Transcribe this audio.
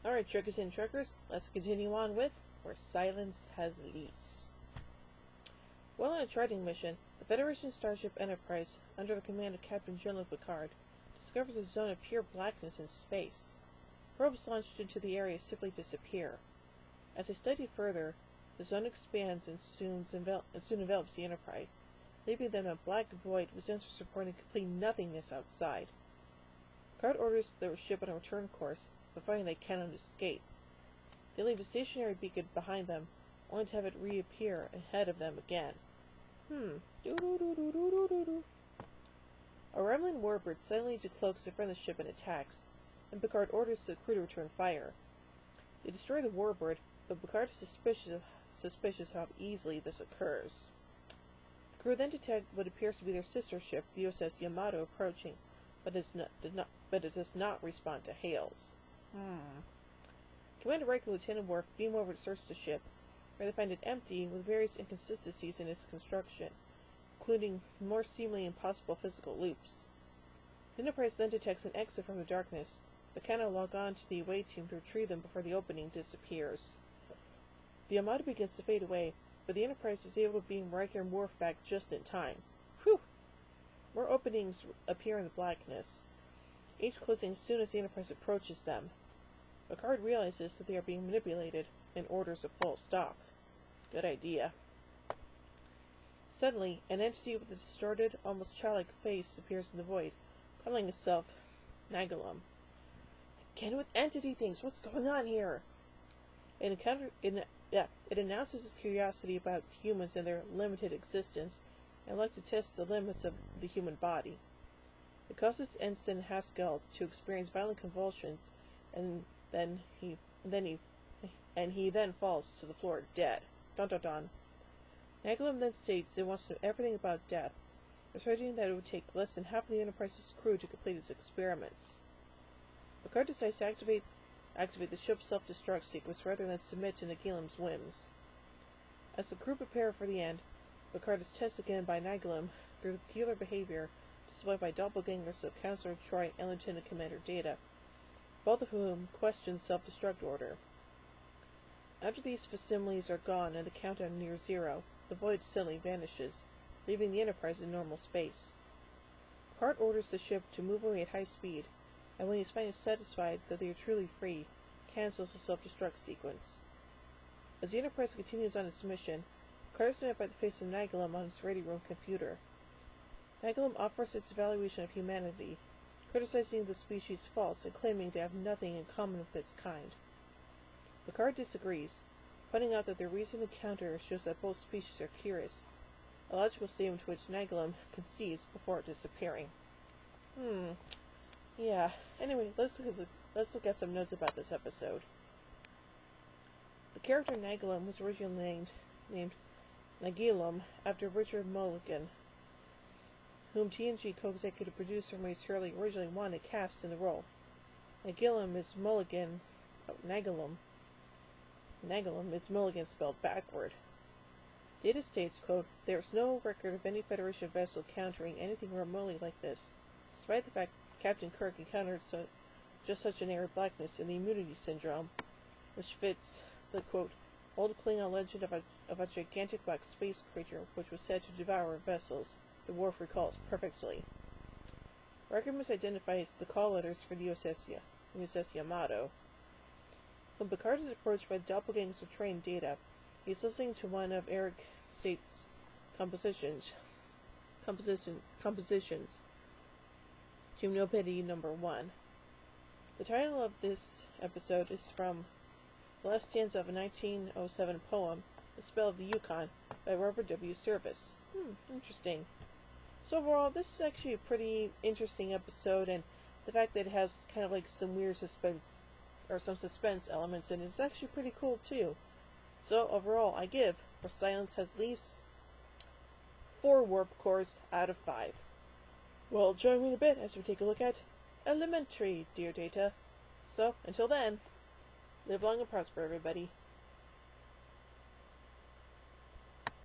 Alright, Trekkers and Trekkers, let's continue on with Where Silence Has Lease. While on a trading mission, the Federation starship Enterprise, under the command of Captain Jean-Luc Picard, discovers a zone of pure blackness in space. Probes launched into the area simply disappear. As they study further, the zone expands and soon envelops the Enterprise, leaving them a black void with sensors reporting complete nothingness outside. Picard orders their ship on a return course, but finding they cannot escape. They leave a stationary beacon behind them, only to have it reappear ahead of them again. A rambling warbird suddenly decloaks in front of the ship and attacks, and Picard orders the crew to return fire. They destroy the warbird, but Picard is suspicious how easily this occurs. The crew then detect what appears to be their sister ship, the USS Yamato, approaching, but it does not respond to hails. Commander Riker and Lieutenant Worf beam over to search the ship, where they find it empty with various inconsistencies in its construction, including more seemingly impossible physical loops. The Enterprise then detects an exit from the darkness, but cannot log on to the away team to retrieve them before the opening disappears. The Yamato begins to fade away, but the Enterprise is able to beam Riker and Worf back just in time. Whew! More openings appear in the blackness, each closing as soon as the Enterprise approaches them. Picard realizes that they are being manipulated and orders a full stop. Good idea. Suddenly, an entity with a distorted, almost childlike face appears in the void, calling itself Nagalum. Again with entity things, what's going on here? It announces its curiosity about humans and their limited existence, and would like to test the limits of the human body. It causes Ensign Haskell to experience violent convulsions, and he then falls to the floor dead. Dun dun dun. Nagalum then states it wants to know everything about death, asserting that it would take less than half of the Enterprise's crew to complete its experiments. Picard decides to activate the ship's self-destruct sequence rather than submit to Nagalum's whims. As the crew prepare for the end, Picard is tested again by Nagalum through the peculiar behavior displayed by doppelgangers of Counselor Troy and Lieutenant Commander Data, both of whom question self-destruct order. After these facsimiles are gone and the countdown nears zero, the void suddenly vanishes, leaving the Enterprise in normal space. Picard orders the ship to move away at high speed, and when he is finally satisfied that they are truly free, cancels the self-destruct sequence. As the Enterprise continues on its mission, Picard is met by the face of Nagalum on his ready room computer. Nagalum offers its evaluation of humanity, criticizing the species' faults and claiming they have nothing in common with its kind. Picard disagrees, pointing out that their recent encounter shows that both species are curious, a logical statement to which Nagalum concedes before disappearing. Yeah. Anyway, let's look at some notes about this episode. The character Nagalum was originally named Nagilum after Richard Mulligan, whom TNG co-executive producer Maurice Hurley originally wanted cast in the role. Nagalum is Mulligan. Nagalum is Mulligan spelled backward. Data states, quote, "There is no record of any Federation vessel encountering anything remotely like this, despite the fact Captain Kirk encountered just such an area of blackness in the Immunity Syndrome, which fits the, quote, old Klingon legend of a gigantic black space creature which was said to devour vessels. The Worf recalls perfectly." Riker misidentifies the call letters for the USS Yamato. When Picard is approached by the doppelgangers of Troy and Data, he is listening to one of Eric State's compositions. Gymnopédie number 1. The title of this episode is from the last stanza of a 1907 poem, The Spell of the Yukon, by Robert W. Service. Interesting. So overall, this is actually a pretty interesting episode, and the fact that it has kind of like some weird suspense, or some suspense elements in it, is actually pretty cool too. So overall, I give Where Silence Has Lease 4 warp cores out of 5. Well, join me in a bit as we take a look at Elementary, dear Data. So, until then, live long and prosper, everybody.